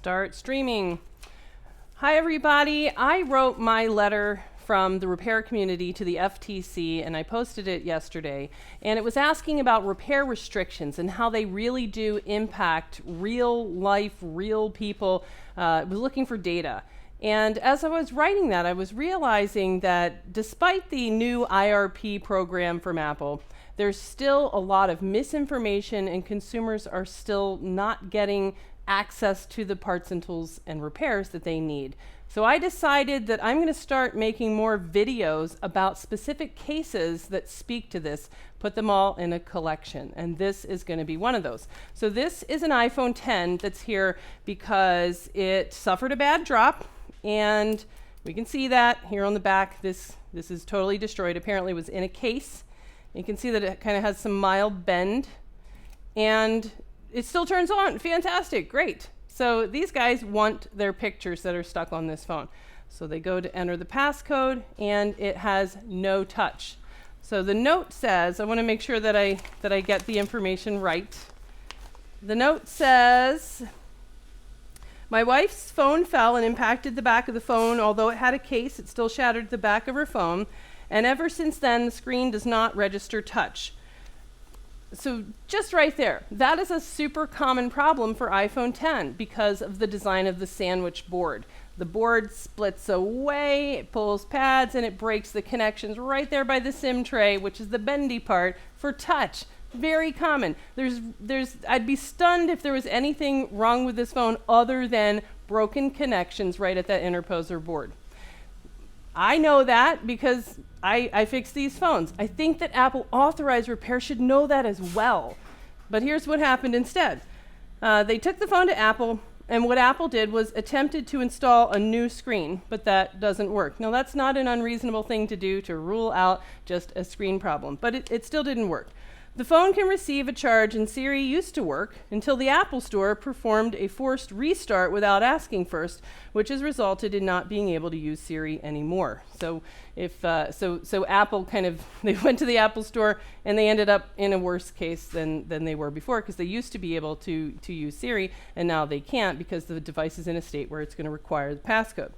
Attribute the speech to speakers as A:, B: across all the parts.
A: Start streaming. Hi everybody. I wrote my letter from the repair community to the FTC and I posted it yesterday, and it was asking about repair restrictions and how they really do impact real life, real people. It was looking for data. And as I was writing that, I was realizing that despite the new IRP program from Apple, there's still a lot of misinformation and consumers are still not getting access to the parts and tools and repairs that they need. So I decided that I'm going to start making more videos about specific cases that speak to this, put them all in a collection, and this is going to be one of those. So this is an iPhone 10 that's here because it suffered a bad drop, and we can see that here on the back. This is totally destroyed. Apparently it was in a case. You can see that it kind of has some mild bend, and it still turns on. Fantastic, great. So these guys want their pictures that are stuck on this phone. So they go to enter the passcode, and it has no touch. So the note says, I want to make sure that I get the information right. The note says, my wife's phone fell and impacted the back of the phone. Although it had a case, it still shattered the back of her phone. And ever since then, the screen does not register touch. So just right there, that is a super common problem for iPhone 10 because of the design of the sandwich board. The board splits away, it pulls pads, and it breaks the connections right there by the SIM tray, which is the bendy part, for touch. Very common. I'd be stunned if there was anything wrong with this phone other than broken connections right at that interposer board. I know that because I fix these phones. I think that Apple authorized repair should know that as well. But here's what happened instead. They took the phone to Apple, and what Apple did was attempted to install a new screen, but that doesn't work. Now, that's not an unreasonable thing to do to rule out just a screen problem, but it still didn't work. The phone can receive a charge, and Siri used to work until the Apple Store performed a forced restart without asking first, which has resulted in not being able to use Siri anymore. So so Apple they went to the Apple Store and they ended up in a worse case than they were before, because they used to be able to use Siri, and now they can't because the device is in a state where it's going to require the passcode.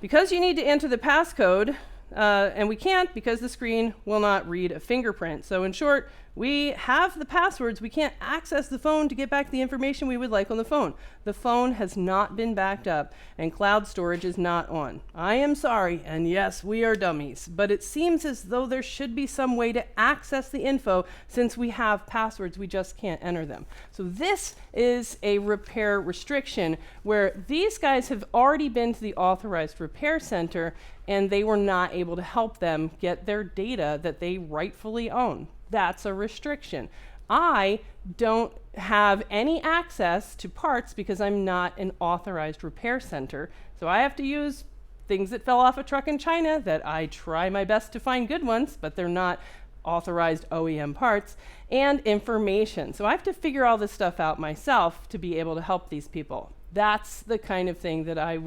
A: Because you need to enter the passcode, and we can't because the screen will not read a fingerprint. So in short, we have the passwords. We can't access the phone to get back the information we would like on the phone. The phone has not been backed up, and cloud storage is not on. I am sorry, and yes, we are dummies, but it seems as though there should be some way to access the info since we have passwords. We just can't enter them. So this is a repair restriction where these guys have already been to the authorized repair center, and they were not able to help them get their data that they rightfully own. That's a restriction. I don't have any access to parts because I'm not an authorized repair center. So I have to use things that fell off a truck in China that I try my best to find good ones, but they're not authorized OEM parts, and information. So I have to figure all this stuff out myself to be able to help these people. That's the kind of thing that I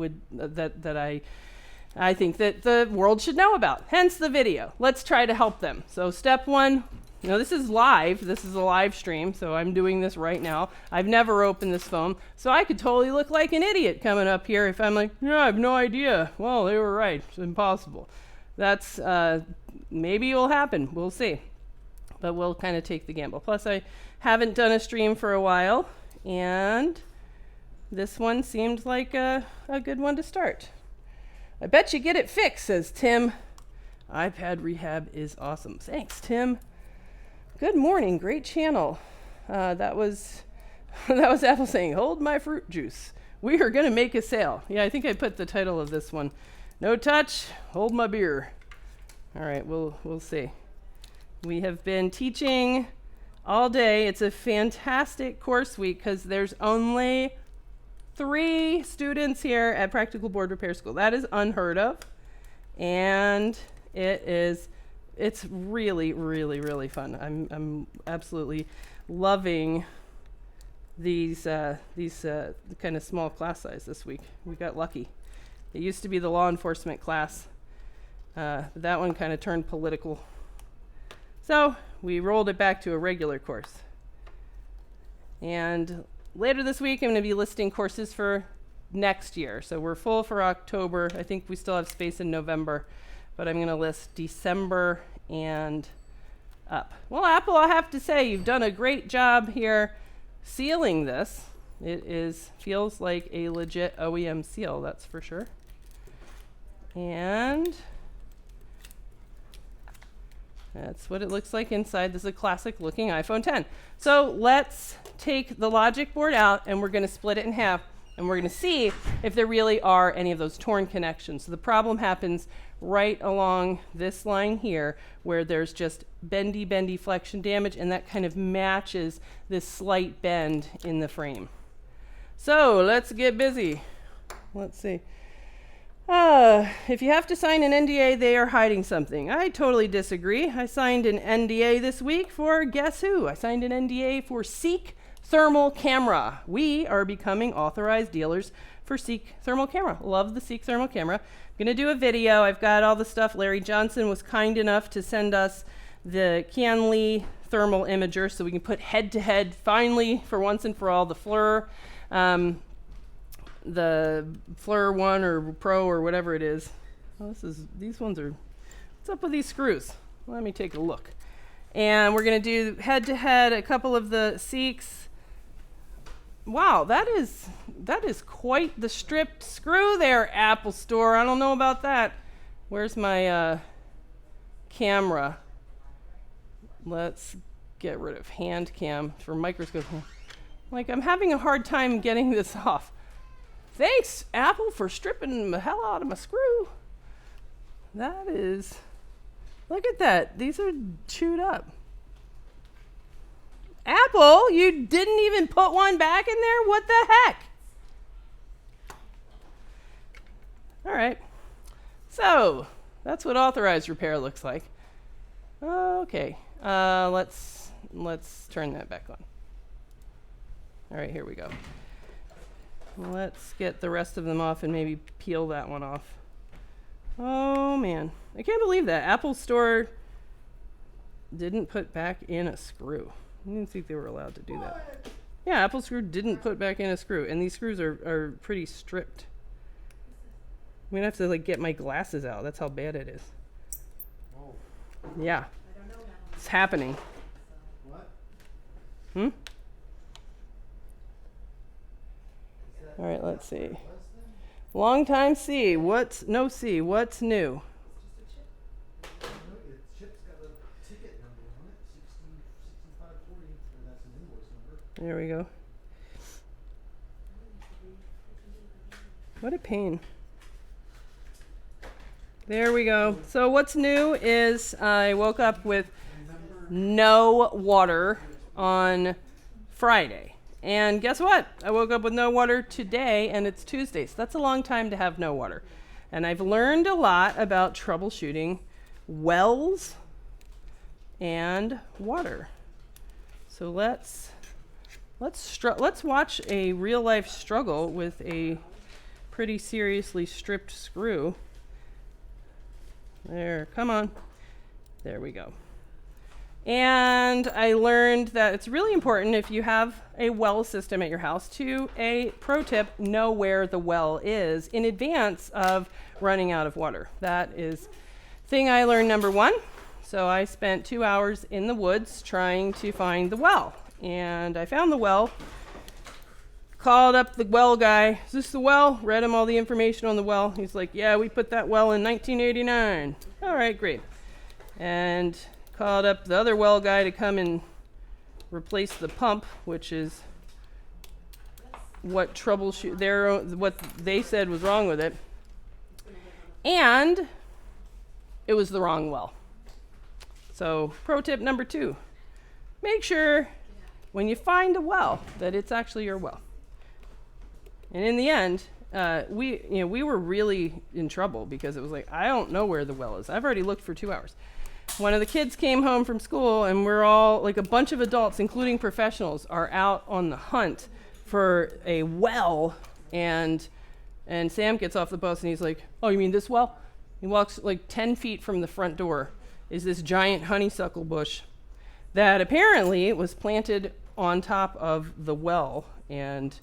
A: think that the world should know about, hence the video. Let's try to help them. So step one, this is live. This is a live stream, so I'm doing this right now. I've never opened this phone, so I could totally look like an idiot coming up here if I'm like, I have no idea. Well, they were right. It's impossible. That's maybe will happen. We'll see. But we'll kind of take the gamble. Plus, I haven't done a stream for a while, and this one seemed like a good one to start. I bet you get it fixed, says Tim. iPad rehab is awesome. Thanks, Tim. Good morning, great channel. That was Apple saying, hold my fruit juice. We are going to make a sale. Yeah, I think I put the title of this one. No touch, hold my beer. All right, we'll see. We have been teaching all day. It's a fantastic course week because there's only 3 students here at Practical Board Repair School. That is unheard of, and it's really, really, really fun. I'm absolutely loving these kind of small class size this week. We got lucky. It used to be the law enforcement class. That one kind of turned political. So we rolled it back to a regular course. And later this week, I'm going to be listing courses for next year. So we're full for October. I think we still have space in November, but I'm going to list December and up. Well, Apple, I have to say, you've done a great job here sealing this. It feels like a legit OEM seal, that's for sure. And that's what it looks like inside. This is a classic looking iPhone 10. So let's take the logic board out and we're going to split it in half and we're going to see if there really are any of those torn connections. So the problem happens right along this line here where there's just bendy flexion damage, and that kind of matches this slight bend in the frame. So let's get busy. Let's see. If you have to sign an NDA, they are hiding something. I totally disagree. I signed an NDA this week for guess who? I signed an NDA for Seek Thermal Camera. We are becoming authorized dealers for Seek Thermal Camera. Love the Seek Thermal Camera. I'm going to do a video. I've got all the stuff. Larry Johnson was kind enough to send us the Kian Lee thermal imager so we can put head-to-head, finally, for once and for all, the FLIR. The FLIR 1 or Pro or whatever it is. Oh, these ones are, what's up with these screws? Let me take a look. And we're going to do head-to-head a couple of the Seeks. Wow, that is quite the stripped screw there, Apple Store. I don't know about that. Where's my camera? Let's get rid of hand cam for Microscopy. Like, I'm having a hard time getting this off. Thanks, Apple, for stripping the hell out of my screw. That is, look at that. These are chewed up. Apple, you didn't even put one back in there? What the heck? All right. So, that's what authorized repair looks like. Okay. Let's turn that back on. All right, here we go. Let's get the rest of them off and maybe peel that one off. Oh, man. I can't believe that. Apple Store didn't put back in a screw. I didn't think they were allowed to do that. Yeah, Apple Store didn't put back in a screw, and these screws are pretty stripped. I'm going to have to, like, get my glasses out. That's how bad it is. Whoa. Yeah. It's happening. What? All right, let's see. Long time C. What's new? There we go. What a pain. There we go. So what's new is I woke up with no water on Friday. And guess what? I woke up with no water today, and it's Tuesday. So that's a long time to have no water. And I've learned a lot about troubleshooting wells and water. So let's watch a real life struggle with a pretty seriously stripped screw. There, come on. There we go. And I learned that it's really important if you have a well system at your house to, pro tip, know where the well is in advance of running out of water. That is thing I learned number one. So I spent 2 hours in the woods trying to find the well. And I found the well, called up the well guy. Is this the well? Read him all the information on the well. He's like, yeah, we put that well in 1989. All right, great. And called up the other well guy to come and replace the pump, which is what what they said was wrong with it. And it was the wrong well. So pro tip number 2, make sure when you find a well that it's actually your well. And in the end, we were really in trouble because it was like, I don't know where the well is. I've already looked for 2 hours. One of the kids came home from school, and we're all, like a bunch of adults, including professionals, are out on the hunt for a well. And Sam gets off the bus, and he's like, oh, you mean this well? He walks like 10 feet from the front door is this giant honeysuckle bush that apparently was planted on top of the well. And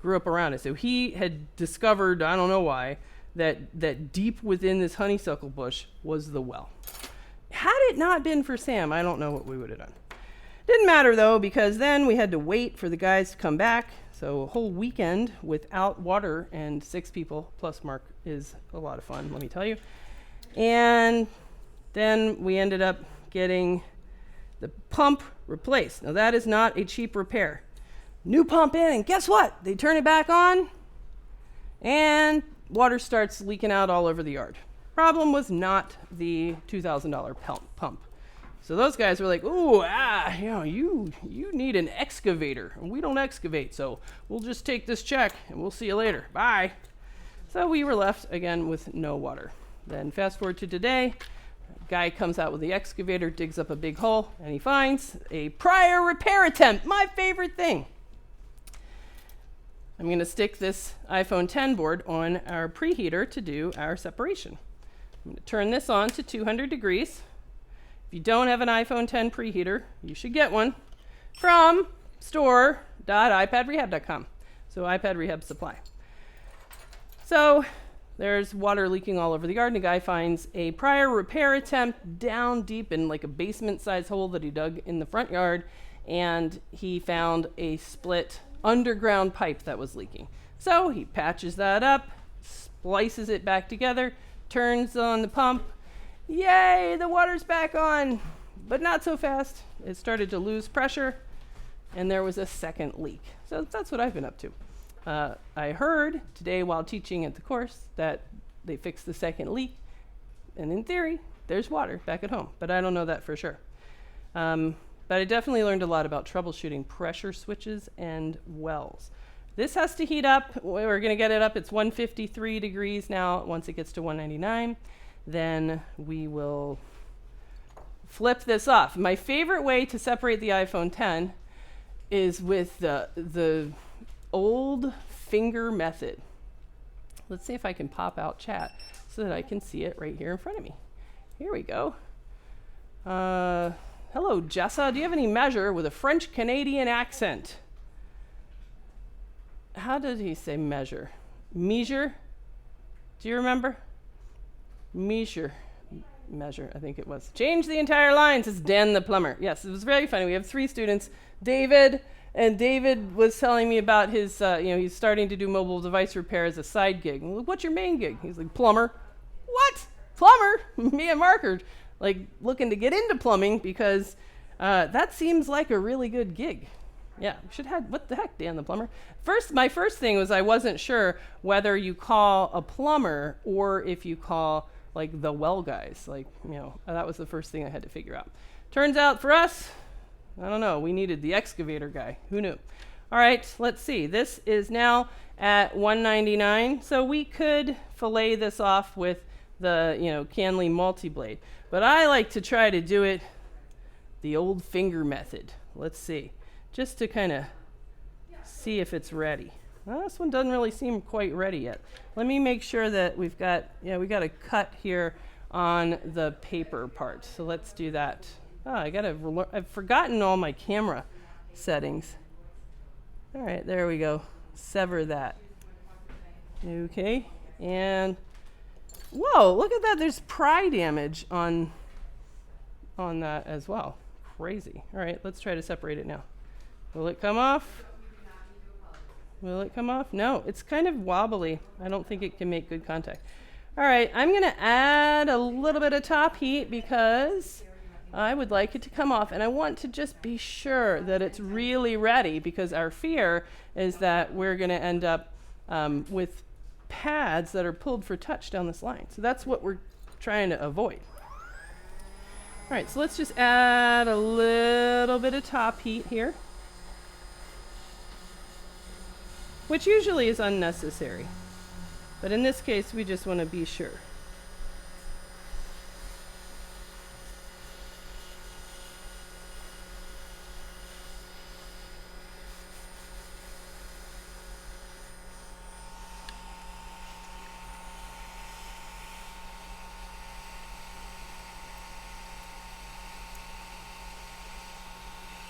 A: grew up around it. So he had discovered, I don't know why, that deep within this honeysuckle bush was the well. Had it not been for Sam, I don't know what we would have done. Didn't matter though, because then we had to wait for the guys to come back. So a whole weekend without water and 6 people plus Mark is a lot of fun, let me tell you. And then we ended up getting the pump replaced. Now that is not a cheap repair. New pump in, and guess what? They turn it back on, and water starts leaking out all over the yard. Problem was not the $2,000 pump. So those guys were like, "Ooh, you need an excavator. We don't excavate, so we'll just take this check, and we'll see you later. Bye." So we were left again with no water. Then fast forward to today. Guy comes out with the excavator, digs up a big hole, and he finds a prior repair attempt. My favorite thing. I'm going to stick this iPhone 10 board on our preheater to do our separation. I'm going to turn this on to 200 degrees. If you don't have an iPhone 10 preheater, you should get one from store.ipadrehab.com. So iPad Rehab Supply. So there's water leaking all over the yard, and the guy finds a prior repair attempt down deep in like a basement-sized hole that he dug in the front yard, and he found a split underground pipe that was leaking. So he patches that up, splices it back together, turns on the pump. Yay, the water's back on, but not so fast. It started to lose pressure, and there was a second leak. So that's what I've been up to. I heard today while teaching at the course that they fixed the second leak, and in theory, there's water back at home, but I don't know that for sure. But I definitely learned a lot about troubleshooting pressure switches and wells. This has to heat up. We're going to get it up. It's 153 degrees now. Once it gets to 199, then we will flip this off. My favorite way to separate the iPhone 10 is with the old finger method. Let's see if I can pop out chat so that I can see it right here in front of me. Here we go. Hello, Jessa. Do you have any measure with a French-Canadian accent? How did he say measure? Measure? Do you remember? Measure, I think it was. Change the entire line, says Dan the plumber. Yes, it was very funny. We have 3 students. David was telling me about his, he's starting to do mobile device repair as a side gig. I'm like, what's your main gig? He's like, plumber. What? Plumber? Me and Mark are like looking to get into plumbing because that seems like a really good gig. Yeah, we should have, what the heck, Dan the plumber? My first thing was I wasn't sure whether you call a plumber or if you call like the well guys. Like, that was the first thing I had to figure out. Turns out for us, I don't know, we needed the excavator guy. Who knew? All right, let's see. This is now at 199. So we could fillet this off with the, Canley multi-blade. But I like to try to do it the old finger method. Let's see. Just to kind of see if it's ready. Well, this one doesn't really seem quite ready yet. Let me make sure that we got a cut here on the paper part. So let's do that. Oh, I've forgotten all my camera settings. All right, there we go. Sever that. Okay, and whoa, look at that. There's pry damage on that as well. Crazy. All right, let's try to separate it now. Will it come off? Will it come off? No, it's kind of wobbly. I don't think it can make good contact. All right, I'm going to add a little bit of top heat because I would like it to come off, and I want to just be sure that it's really ready because our fear is that we're going to end up with pads that are pulled for touch down this line. So that's what we're trying to avoid. All right, so let's just add a little bit of top heat here, which usually is unnecessary. But in this case, we just want to be sure.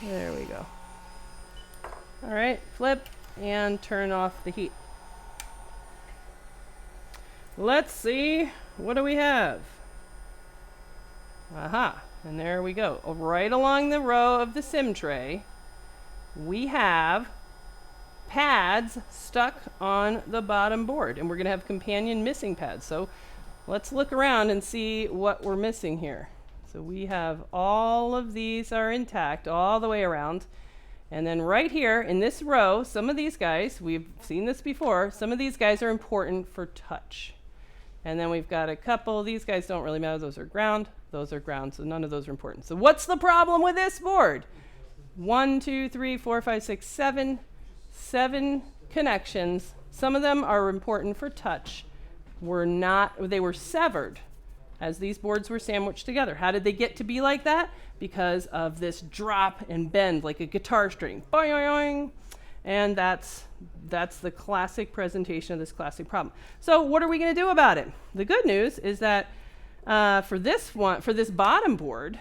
A: There we go. All right, flip. and turn off the heat. Let's see, what do we have? Aha, and there we go. Right along the row of the sim tray, we have pads stuck on the bottom board, and we're going to have companion missing pads. So let's look around and see what we're missing here. So we have all of these are intact all the way around. And then right here in this row, some of these guys, we've seen this before, some of these guys are important for touch. And then we've got a couple, these guys don't really matter, those are ground, so none of those are important. So what's the problem with this board? 1, 2, 3, 4, 5, 6, 7, 7 connections. Some of them are important for touch. They were severed as these boards were sandwiched together. How did they get to be like that? Because of this drop and bend like a guitar string. Boing. And that's the classic presentation of this classic problem. So what are we going to do about it? The good news is that for this bottom board,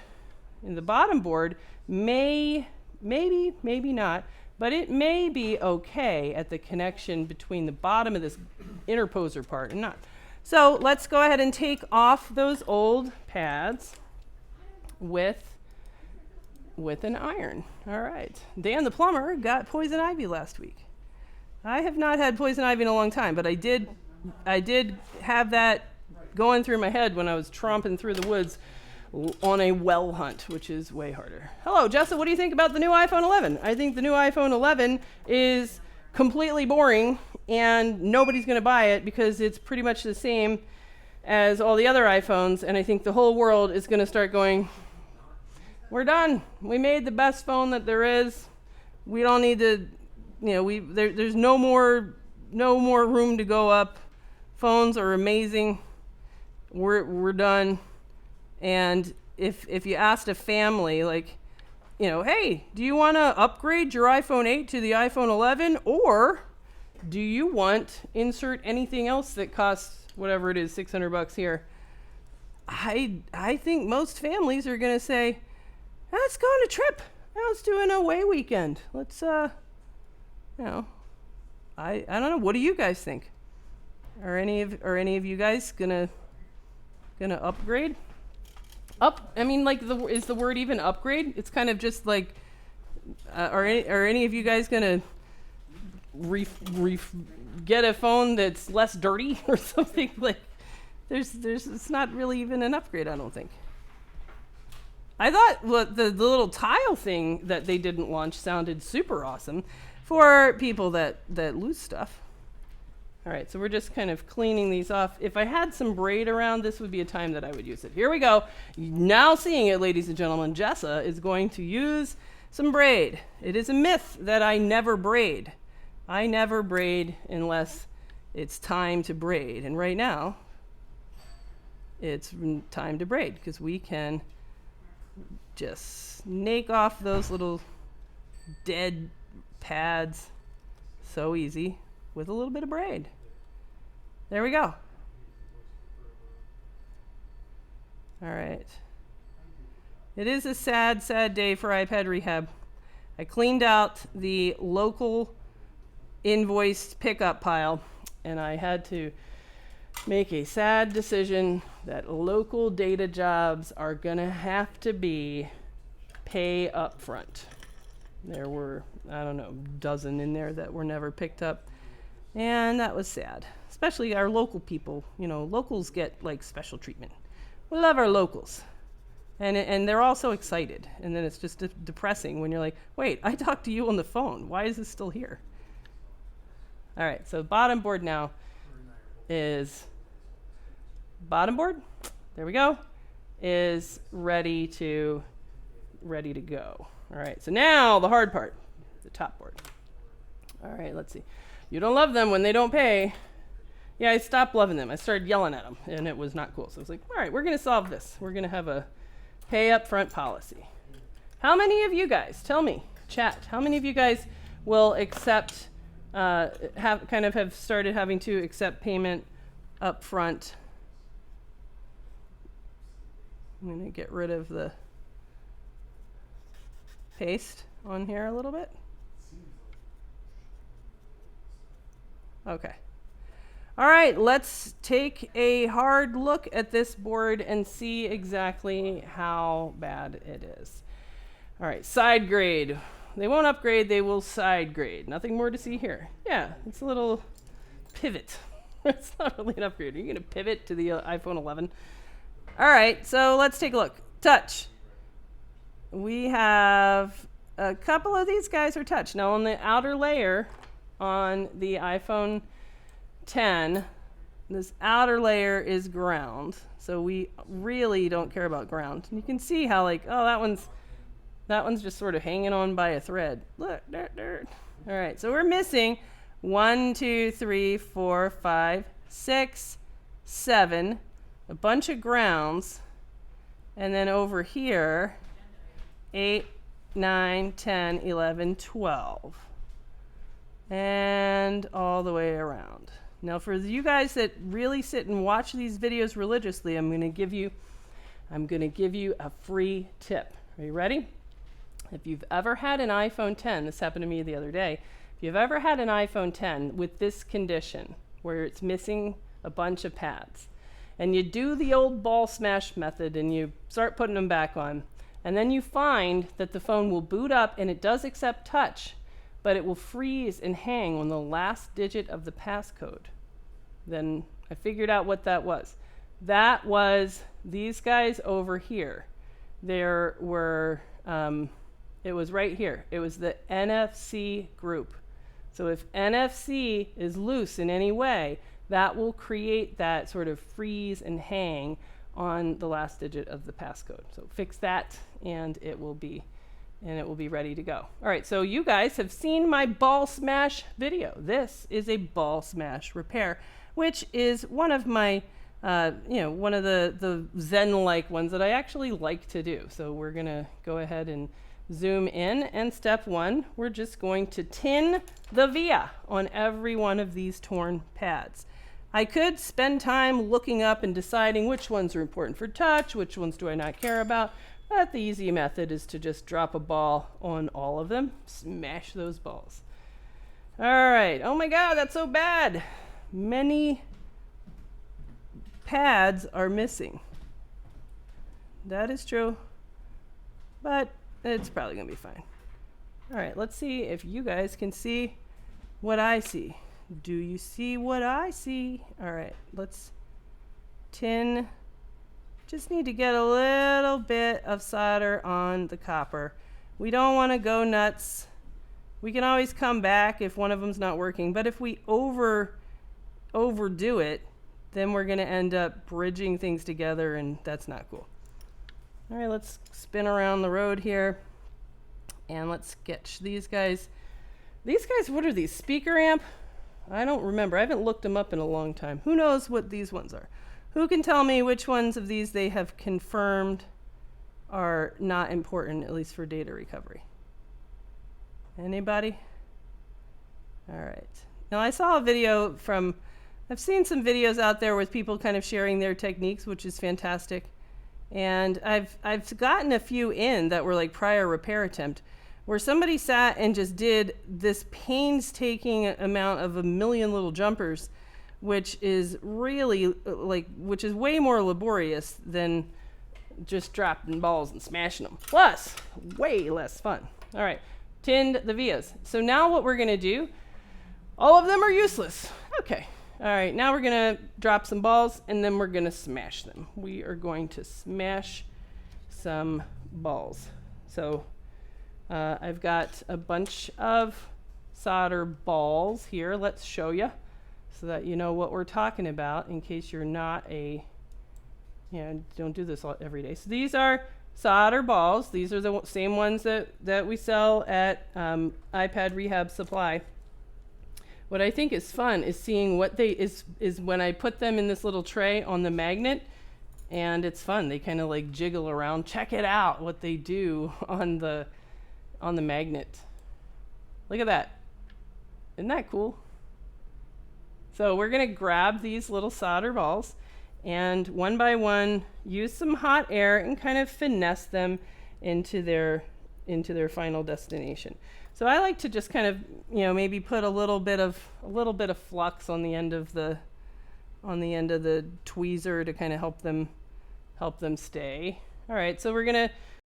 A: in the bottom board, maybe not, but it may be okay at the connection between the bottom of this interposer part and not. So let's go ahead and take off those old pads with an iron. All right. Dan the plumber got poison ivy last week. I have not had poison ivy in a long time, but I did have that going through my head when I was tromping through the woods on a well hunt, which is way harder. Hello, Jessa, what do you think about the new iPhone 11? I think the new iPhone 11 is completely boring and nobody's going to buy it because it's pretty much the same as all the other iPhones, and I think the whole world is going to start going, we're done. We made the best phone that there is. We don't need to, there's no more room to go up. Phones are amazing. We're done. And if you asked a family, like, hey, do you want to upgrade your iPhone 8 to the iPhone 11, or do you want insert anything else that costs whatever it is, $600 here? I think most families are going to say, let's go on a trip. Let's do an away weekend. Let's, I don't know. What do you guys think? Are any of you guys gonna upgrade? Is the word even upgrade? It's kind of just like, are any of you guys gonna get a phone that's less dirty or something? Like, it's not really even an upgrade, I don't think. I thought the little tile thing that they didn't launch sounded super awesome for people that lose stuff. All right, so we're just kind of cleaning these off. If I had some braid around, this would be a time that I would use it. Here we go. Now seeing it, ladies and gentlemen, Jessa is going to use some braid. It is a myth that I never braid. I never braid unless it's time to braid. And right now, it's time to braid because we can just snake off those little dead pads so easy with a little bit of braid. There we go. All right. It is a sad, sad day for iPad rehab. I cleaned out the local invoiced pickup pile, and I had to make a sad decision that local data jobs are gonna have to be pay up front. There were, I don't know, a dozen in there that were never picked up. And that was sad, especially our local people. Locals get like special treatment. We love our locals. And they're all so excited. And then it's just depressing when you're like, wait, I talked to you on the phone. Why is this still here? All right, so bottom board now is, bottom board, there we go, is ready to go. All right, so now the hard part, the top board. All right, let's see. You don't love them when they don't pay. Yeah, I stopped loving them. I started yelling at them, and it was not cool. So I was like, all right, we're going to solve this. We're going to have a pay up front policy. How many of you guys, tell me, chat, how many of you guys will accept, have started having to accept payment up front? I'm going to get rid of the paste on here a little bit. Okay. All right, let's take a hard look at this board and see exactly how bad it is. All right, side grade. They won't upgrade, they will side grade. Nothing more to see here. Yeah, it's a little pivot. It's not really an upgrade. Are you going to pivot to the iPhone 11? All right, so let's take a look. Touch. We have a couple of these guys are touch. Now on the outer layer on the iPhone 10, this outer layer is ground. So we really don't care about ground. And you can see how like, oh, that one's just sort of hanging on by a thread. Look, dirt. All right, so we're missing 1, 2, 3, 4, 5, 6, 7, a bunch of grounds, and then over here, 8, 9, 10, 11, 12, and all the way around. Now for you guys that really sit and watch these videos religiously, I'm going to give you a free tip. Are you ready? If you've ever had an iPhone 10, this happened to me the other day. If you've ever had an iPhone 10 with this condition, where it's missing a bunch of pads, and you do the old ball smash method and you start putting them back on, and then you find that the phone will boot up and it does accept touch, but it will freeze and hang on the last digit of the passcode, then I figured out what that was. That was these guys over here. There were... it was right here. It was the NFC group. So if NFC is loose in any way, that will create that sort of freeze and hang on the last digit of the passcode. So fix that and it will be ready to go. All right, so you guys have seen my ball smash video. This is a ball smash repair, which is one of my one of the Zen-like ones that I actually like to do. So we're gonna go ahead and zoom in, and step one, we're just going to tin the via on every one of these torn pads. I could spend time looking up and deciding which ones are important for touch, which ones do I not care about, but the easy method is to just drop a ball on all of them, smash those balls. All right, oh my God, that's so bad. Many pads are missing. That is true, but it's probably gonna be fine. All right, let's see if you guys can see what I see. Do you see what I see? All right, let's tin. Just need to get a little bit of solder on the copper. We don't want to go nuts. We can always come back if one of them's not working, but if we overdo it, then we're gonna end up bridging things together, and that's not cool. All right, let's spin around the road here and let's sketch these guys. These guys, what are these? Speaker amp? I don't remember. I haven't looked them up in a long time. Who knows what these ones are? Who can tell me which ones of these they have confirmed are not important, at least for data recovery? Anybody? All right. Now I saw a video from, I've seen some videos out there with people kind of sharing their techniques, which is fantastic. And I've gotten a few in that were like prior repair attempt, where somebody sat and just did this painstaking amount of a million little jumpers, which is really which is way more laborious than just dropping balls and smashing them. Plus, way less fun. All right, tinned the vias. So now what we're gonna do, all of them are useless. Okay. All right, now we're gonna drop some balls and then we're gonna smash them. We are going to smash some balls. So I've got a bunch of solder balls here. Let's show you so that you know what we're talking about in case you're not don't do this every day. So these are solder balls. These are the same ones that we sell at iPad Rehab Supply. What I think is fun is seeing what is when I put them in this little tray on the magnet, and it's fun. They kind of like jiggle around. Check it out what they do on the magnet. Look at that. Isn't that cool? So we're gonna grab these little solder balls and one by one use some hot air and kind of finesse them into their final destination. So I like to just kind of, maybe put a little bit of flux on the end of the tweezer to kind of help them stay. All right, so we're gonna